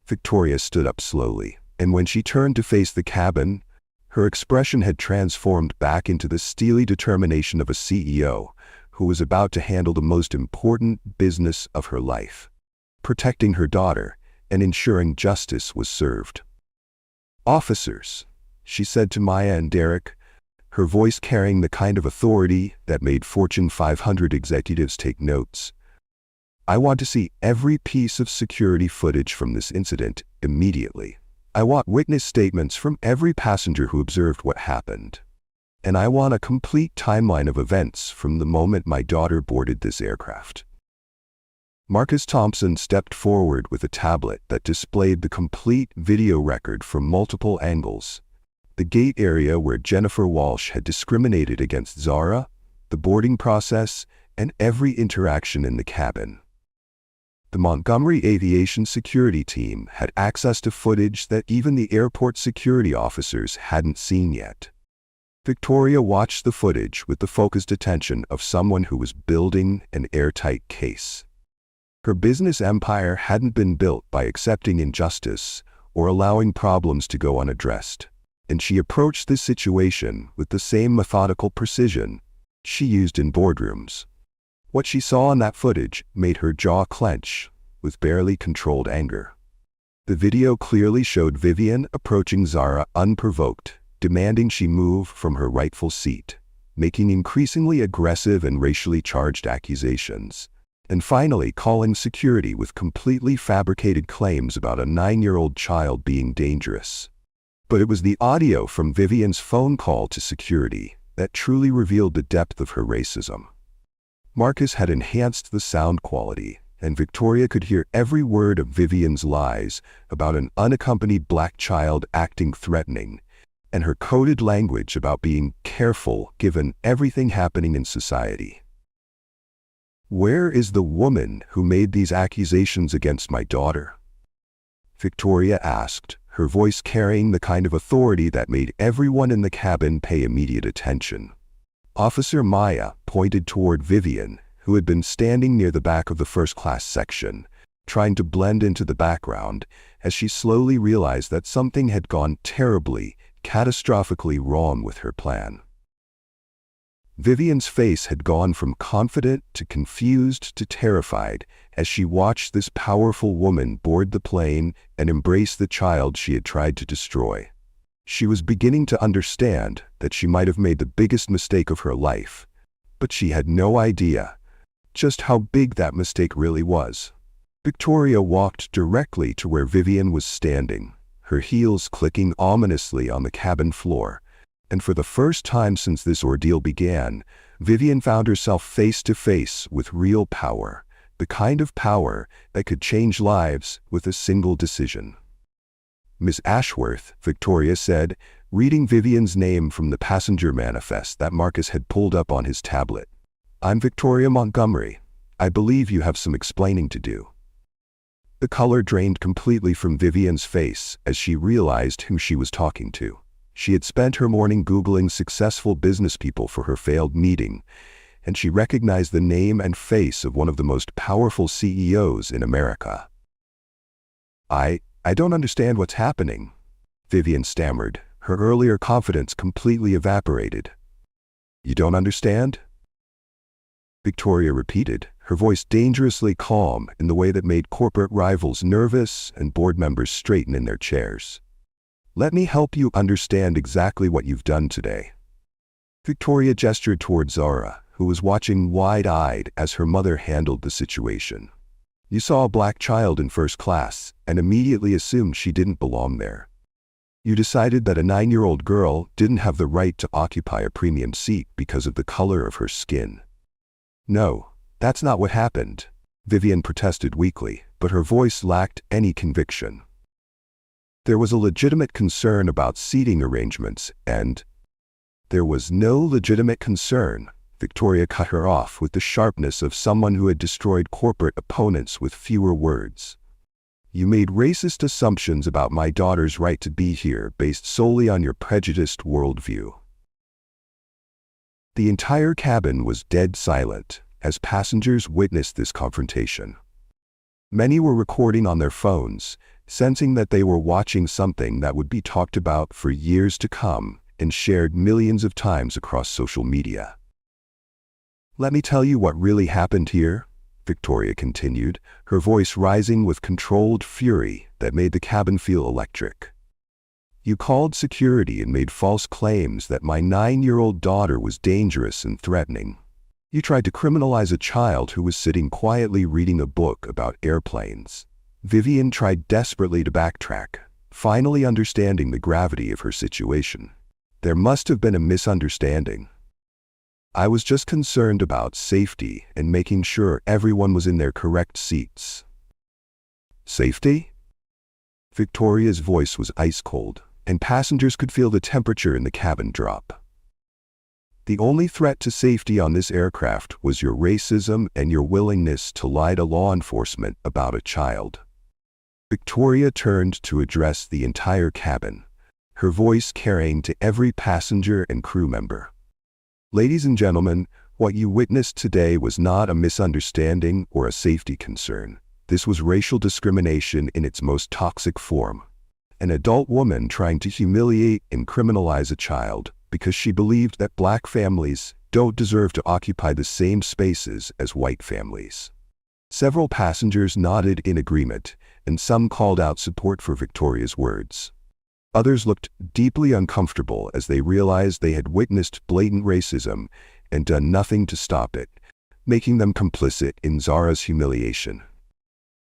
Speaker 1: Victoria stood up slowly, and when she turned to face the cabin, her expression had transformed back into the steely determination of a CEO who was about to handle the most important business of her life, protecting her daughter and ensuring justice was served. "Officers," she said to Maya and Derek, her voice carrying the kind of authority that made Fortune 500 executives take notes. "I want to see every piece of security footage from this incident immediately. I want witness statements from every passenger who observed what happened. And I want a complete timeline of events from the moment my daughter boarded this aircraft." Marcus Thompson stepped forward with a tablet that displayed the complete video record from multiple angles: the gate area where Jennifer Walsh had discriminated against Zara, the boarding process, and every interaction in the cabin. The Montgomery Aviation security team had access to footage that even the airport security officers hadn't seen yet. Victoria watched the footage with the focused attention of someone who was building an airtight case. Her business empire hadn't been built by accepting injustice or allowing problems to go unaddressed, and she approached this situation with the same methodical precision she used in boardrooms. What she saw in that footage made her jaw clench with barely controlled anger. The video clearly showed Vivian approaching Zara unprovoked, demanding she move from her rightful seat, making increasingly aggressive and racially charged accusations, and finally calling security with completely fabricated claims about a 9-year-old child being dangerous. But it was the audio from Vivian's phone call to security that truly revealed the depth of her racism. Marcus had enhanced the sound quality, and Victoria could hear every word of Vivian's lies about an unaccompanied black child acting threatening, and her coded language about being careful given everything happening in society. "Where is the woman who made these accusations against my daughter?" Victoria asked, her voice carrying the kind of authority that made everyone in the cabin pay immediate attention. Officer Maya pointed toward Vivian, who had been standing near the back of the first-class section, trying to blend into the background as she slowly realized that something had gone terribly, catastrophically wrong with her plan. Vivian's face had gone from confident to confused to terrified as she watched this powerful woman board the plane and embrace the child she had tried to destroy. She was beginning to understand that she might have made the biggest mistake of her life, but she had no idea just how big that mistake really was. Victoria walked directly to where Vivian was standing, her heels clicking ominously on the cabin floor, and for the first time since this ordeal began, Vivian found herself face to face with real power, the kind of power that could change lives with a single decision. "Miss Ashworth," Victoria said, reading Vivian's name from the passenger manifest that Marcus had pulled up on his tablet. "I'm Victoria Montgomery. I believe you have some explaining to do." The color drained completely from Vivian's face as she realized who she was talking to. She had spent her morning Googling successful business people for her failed meeting, and she recognized the name and face of one of the most powerful CEOs in America. I don't understand what's happening," Vivian stammered, her earlier confidence completely evaporated. "You don't understand?" Victoria repeated, her voice dangerously calm in the way that made corporate rivals nervous and board members straighten in their chairs. "Let me help you understand exactly what you've done today." Victoria gestured toward Zara, who was watching wide-eyed as her mother handled the situation. "You saw a black child in first class and immediately assumed she didn't belong there. You decided that a 9-year-old girl didn't have the right to occupy a premium seat because of the color of her skin." "No, that's not what happened," Vivian protested weakly, but her voice lacked any conviction. There was a legitimate concern about seating arrangements, and there was no legitimate concern. Victoria cut her off with the sharpness of someone who had destroyed corporate opponents with fewer words. You made racist assumptions about my daughter's right to be here based solely on your prejudiced worldview. The entire cabin was dead silent as passengers witnessed this confrontation. Many were recording on their phones, sensing that they were watching something that would be talked about for years to come and shared millions of times across social media. Let me tell you what really happened here, Victoria continued, her voice rising with controlled fury that made the cabin feel electric. You called security and made false claims that my 9-year-old daughter was dangerous and threatening. You tried to criminalize a child who was sitting quietly reading a book about airplanes. Vivian tried desperately to backtrack, finally understanding the gravity of her situation. There must have been a misunderstanding. I was just concerned about safety and making sure everyone was in their correct seats. Safety? Victoria's voice was ice cold, and passengers could feel the temperature in the cabin drop. The only threat to safety on this aircraft was your racism and your willingness to lie to law enforcement about a child. Victoria turned to address the entire cabin, her voice carrying to every passenger and crew member. Ladies and gentlemen, what you witnessed today was not a misunderstanding or a safety concern. This was racial discrimination in its most toxic form. An adult woman trying to humiliate and criminalize a child because she believed that black families don't deserve to occupy the same spaces as white families. Several passengers nodded in agreement, and some called out support for Victoria's words. Others looked deeply uncomfortable as they realized they had witnessed blatant racism and done nothing to stop it, making them complicit in Zara's humiliation.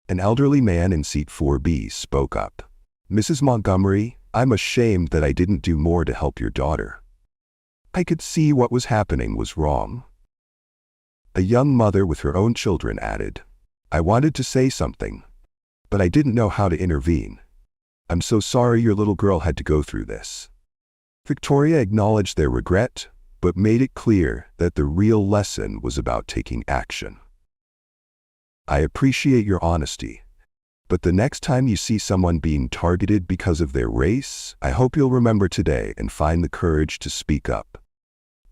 Speaker 1: An elderly man in seat 4B spoke up. Mrs. Montgomery, I'm ashamed that I didn't do more to help your daughter. I could see what was happening was wrong. A young mother with her own children added, I wanted to say something, but I didn't know how to intervene. I'm so sorry your little girl had to go through this. Victoria acknowledged their regret, but made it clear that the real lesson was about taking action. I appreciate your honesty, but the next time you see someone being targeted because of their race, I hope you'll remember today and find the courage to speak up.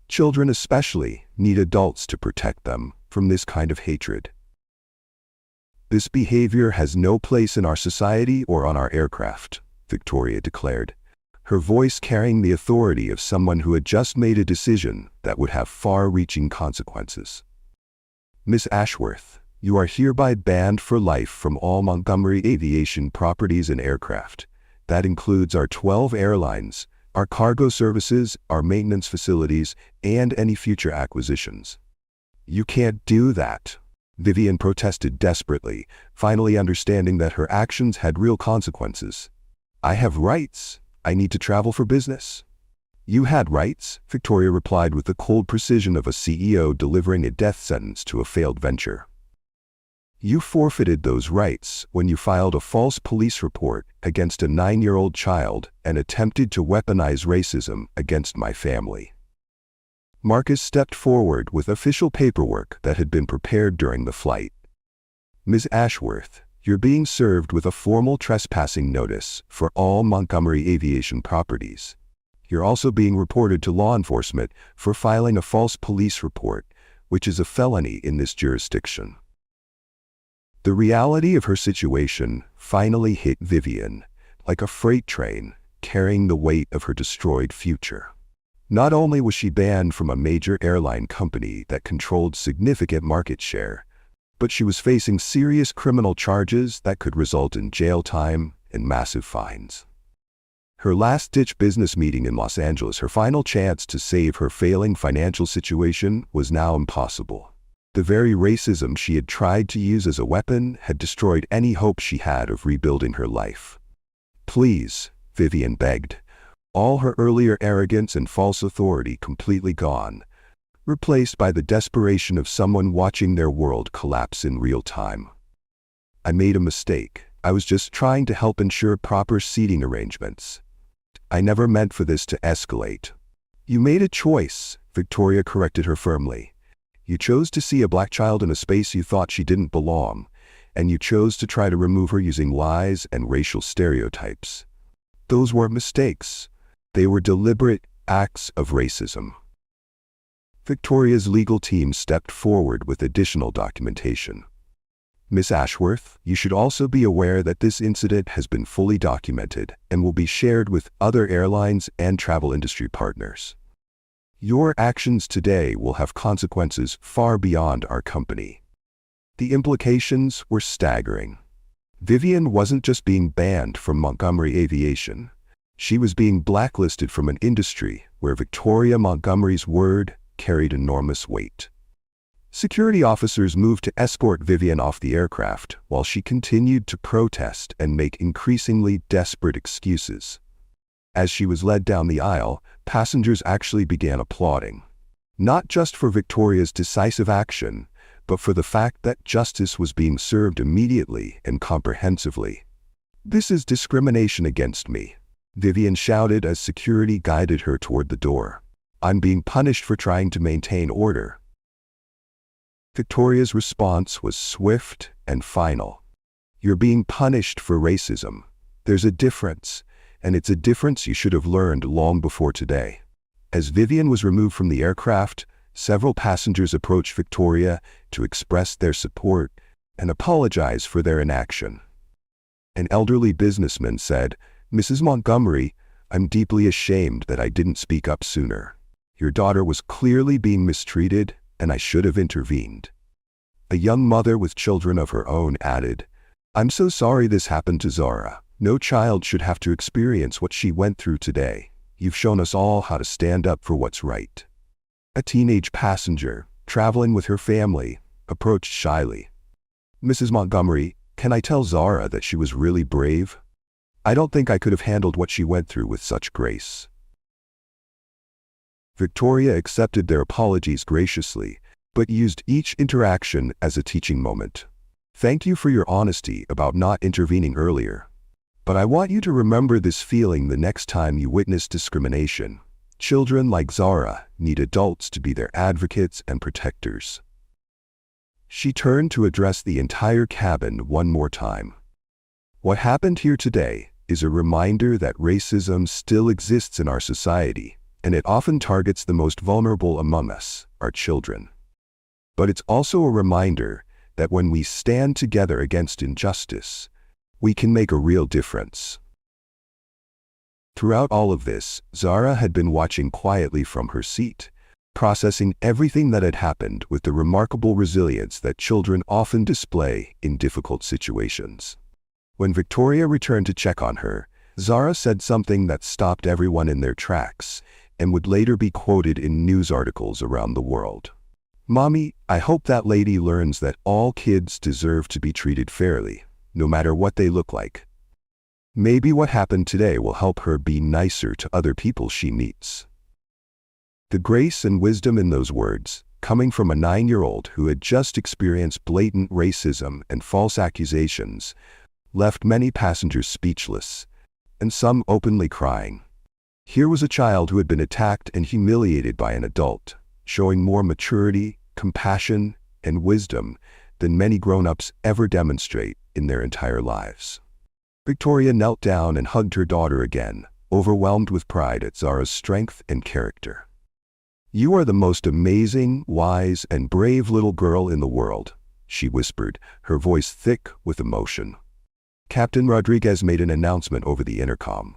Speaker 1: Children especially need adults to protect them from this kind of hatred. This behavior has no place in our society or on our aircraft, Victoria declared, her voice carrying the authority of someone who had just made a decision that would have far-reaching consequences. Miss Ashworth, you are hereby banned for life from all Montgomery Aviation properties and aircraft. That includes our 12 airlines, our cargo services, our maintenance facilities, and any future acquisitions. You can't do that, Vivian protested desperately, finally understanding that her actions had real consequences. I have rights. I need to travel for business. You had rights, Victoria replied with the cold precision of a CEO delivering a death sentence to a failed venture. You forfeited those rights when you filed a false police report against a 9-year-old child and attempted to weaponize racism against my family. Marcus stepped forward with official paperwork that had been prepared during the flight. Ms. Ashworth, you're being served with a formal trespassing notice for all Montgomery Aviation properties. You're also being reported to law enforcement for filing a false police report, which is a felony in this jurisdiction. The reality of her situation finally hit Vivian, like a freight train carrying the weight of her destroyed future. Not only was she banned from a major airline company that controlled significant market share, but she was facing serious criminal charges that could result in jail time and massive fines. Her last-ditch business meeting in Los Angeles, her final chance to save her failing financial situation, was now impossible. The very racism she had tried to use as a weapon had destroyed any hope she had of rebuilding her life. Please, Vivian begged, all her earlier arrogance and false authority completely gone, replaced by the desperation of someone watching their world collapse in real time. I made a mistake, I was just trying to help ensure proper seating arrangements. I never meant for this to escalate. You made a choice, Victoria corrected her firmly. You chose to see a black child in a space you thought she didn't belong, and you chose to try to remove her using lies and racial stereotypes. Those weren't mistakes. They were deliberate acts of racism. Victoria's legal team stepped forward with additional documentation. Miss Ashworth, you should also be aware that this incident has been fully documented and will be shared with other airlines and travel industry partners. Your actions today will have consequences far beyond our company. The implications were staggering. Vivian wasn't just being banned from Montgomery Aviation. She was being blacklisted from an industry where Victoria Montgomery's word carried enormous weight. Security officers moved to escort Vivian off the aircraft while she continued to protest and make increasingly desperate excuses. As she was led down the aisle, passengers actually began applauding. Not just for Victoria's decisive action, but for the fact that justice was being served immediately and comprehensively. "This is discrimination against me," Vivian shouted as security guided her toward the door. "I'm being punished for trying to maintain order." Victoria's response was swift and final. "You're being punished for racism. There's a difference, and it's a difference you should have learned long before today." As Vivian was removed from the aircraft, several passengers approached Victoria to express their support and apologize for their inaction. An elderly businessman said, "Mrs. Montgomery, I'm deeply ashamed that I didn't speak up sooner. Your daughter was clearly being mistreated, and I should have intervened." A young mother with children of her own added, "I'm so sorry this happened to Zara. No child should have to experience what she went through today. You've shown us all how to stand up for what's right." A teenage passenger, traveling with her family, approached shyly. "Mrs. Montgomery, can I tell Zara that she was really brave? I don't think I could have handled what she went through with such grace." Victoria accepted their apologies graciously, but used each interaction as a teaching moment. "Thank you for your honesty about not intervening earlier. But I want you to remember this feeling the next time you witness discrimination. Children like Zara need adults to be their advocates and protectors." She turned to address the entire cabin one more time. "What happened here today is a reminder that racism still exists in our society, and it often targets the most vulnerable among us, our children. But it's also a reminder that when we stand together against injustice, we can make a real difference." Throughout all of this, Zara had been watching quietly from her seat, processing everything that had happened with the remarkable resilience that children often display in difficult situations. When Victoria returned to check on her, Zara said something that stopped everyone in their tracks and would later be quoted in news articles around the world. "Mommy, I hope that lady learns that all kids deserve to be treated fairly, no matter what they look like. Maybe what happened today will help her be nicer to other people she meets." The grace and wisdom in those words, coming from a 9-year-old who had just experienced blatant racism and false accusations, left many passengers speechless, and some openly crying. Here was a child who had been attacked and humiliated by an adult, showing more maturity, compassion, and wisdom than many grown-ups ever demonstrate in their entire lives. Victoria knelt down and hugged her daughter again, overwhelmed with pride at Zara's strength and character. "You are the most amazing, wise, and brave little girl in the world," she whispered, her voice thick with emotion. Captain Rodriguez made an announcement over the intercom.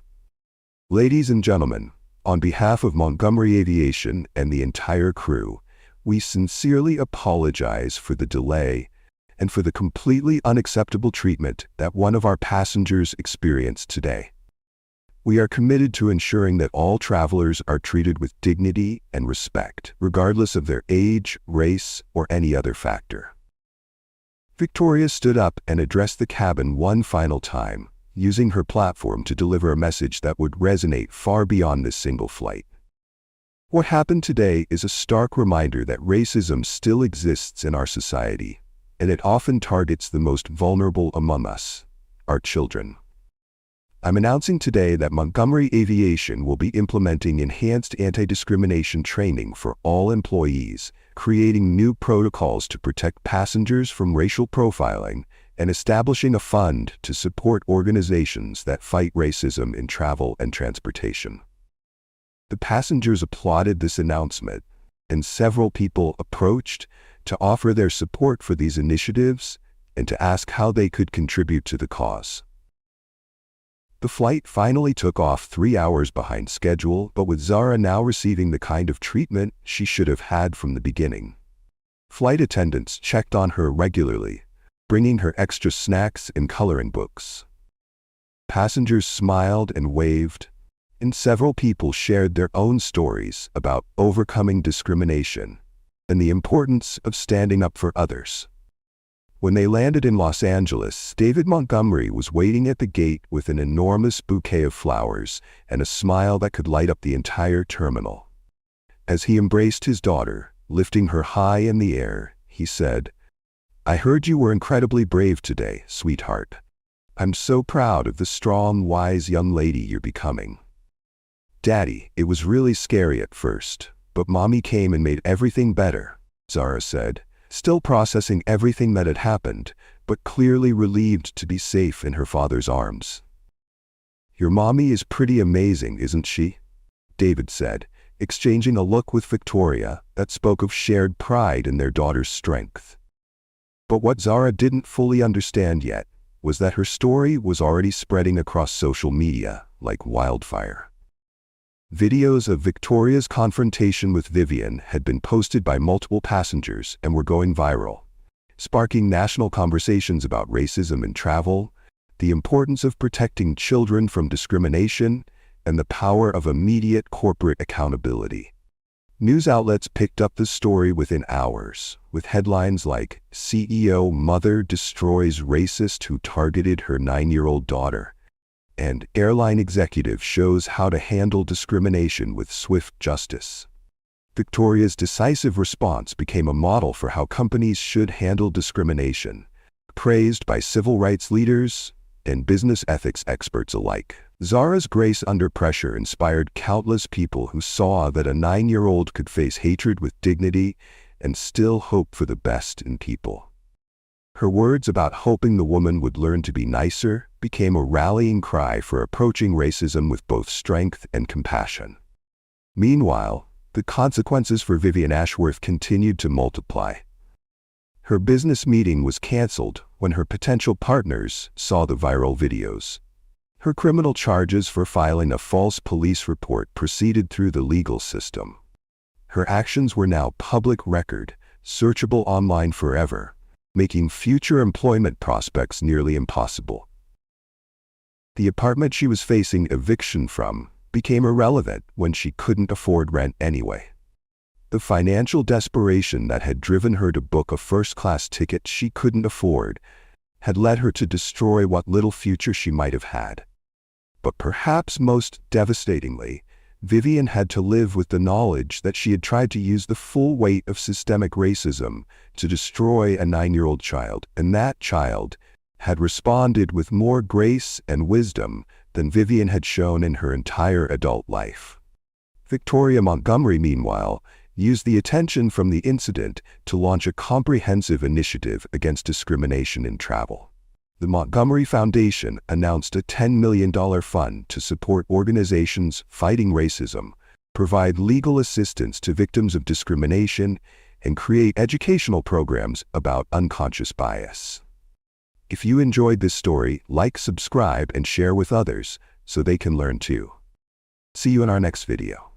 Speaker 1: "Ladies and gentlemen, on behalf of Montgomery Aviation and the entire crew, we sincerely apologize for the delay and for the completely unacceptable treatment that one of our passengers experienced today. We are committed to ensuring that all travelers are treated with dignity and respect, regardless of their age, race, or any other factor." Victoria stood up and addressed the cabin one final time, using her platform to deliver a message that would resonate far beyond this single flight. What happened today is a stark reminder that racism still exists in our society, and it often targets the most vulnerable among us, our children. I'm announcing today that Montgomery Aviation will be implementing enhanced anti-discrimination training for all employees, creating new protocols to protect passengers from racial profiling, and establishing a fund to support organizations that fight racism in travel and transportation. The passengers applauded this announcement, and several people approached to offer their support for these initiatives and to ask how they could contribute to the cause. The flight finally took off 3 hours behind schedule, but with Zara now receiving the kind of treatment she should have had from the beginning. Flight attendants checked on her regularly, bringing her extra snacks and coloring books. Passengers smiled and waved, and several people shared their own stories about overcoming discrimination and the importance of standing up for others. When they landed in Los Angeles, David Montgomery was waiting at the gate with an enormous bouquet of flowers and a smile that could light up the entire terminal. As he embraced his daughter, lifting her high in the air, he said, "I heard you were incredibly brave today, sweetheart. I'm so proud of the strong, wise young lady you're becoming." "Daddy, it was really scary at first, but Mommy came and made everything better," Zara said, still processing everything that had happened, but clearly relieved to be safe in her father's arms. "Your mommy is pretty amazing, isn't she?" David said, exchanging a look with Victoria that spoke of shared pride in their daughter's strength. But what Zara didn't fully understand yet was that her story was already spreading across social media like wildfire. Videos of Victoria's confrontation with Vivian had been posted by multiple passengers and were going viral, sparking national conversations about racism in travel, the importance of protecting children from discrimination, and the power of immediate corporate accountability. News outlets picked up the story within hours, with headlines like "CEO Mother Destroys Racist Who Targeted Her 9-year-old Daughter," and "Airline Executive Shows How to Handle Discrimination with Swift Justice." Victoria's decisive response became a model for how companies should handle discrimination, praised by civil rights leaders and business ethics experts alike. Zara's grace under pressure inspired countless people who saw that a 9-year-old could face hatred with dignity and still hope for the best in people. Her words about hoping the woman would learn to be nicer became a rallying cry for approaching racism with both strength and compassion. Meanwhile, the consequences for Vivian Ashworth continued to multiply. Her business meeting was canceled when her potential partners saw the viral videos. Her criminal charges for filing a false police report proceeded through the legal system. Her actions were now public record, searchable online forever, making future employment prospects nearly impossible. The apartment she was facing eviction from became irrelevant when she couldn't afford rent anyway. The financial desperation that had driven her to book a first-class ticket she couldn't afford had led her to destroy what little future she might have had. But perhaps most devastatingly, Vivian had to live with the knowledge that she had tried to use the full weight of systemic racism to destroy a 9-year-old child, and that child had responded with more grace and wisdom than Vivian had shown in her entire adult life. Victoria Montgomery, meanwhile, used the attention from the incident to launch a comprehensive initiative against discrimination in travel. The Montgomery Foundation announced a $10 million fund to support organizations fighting racism, provide legal assistance to victims of discrimination, and create educational programs about unconscious bias. If you enjoyed this story, like, subscribe, and share with others so they can learn too. See you in our next video.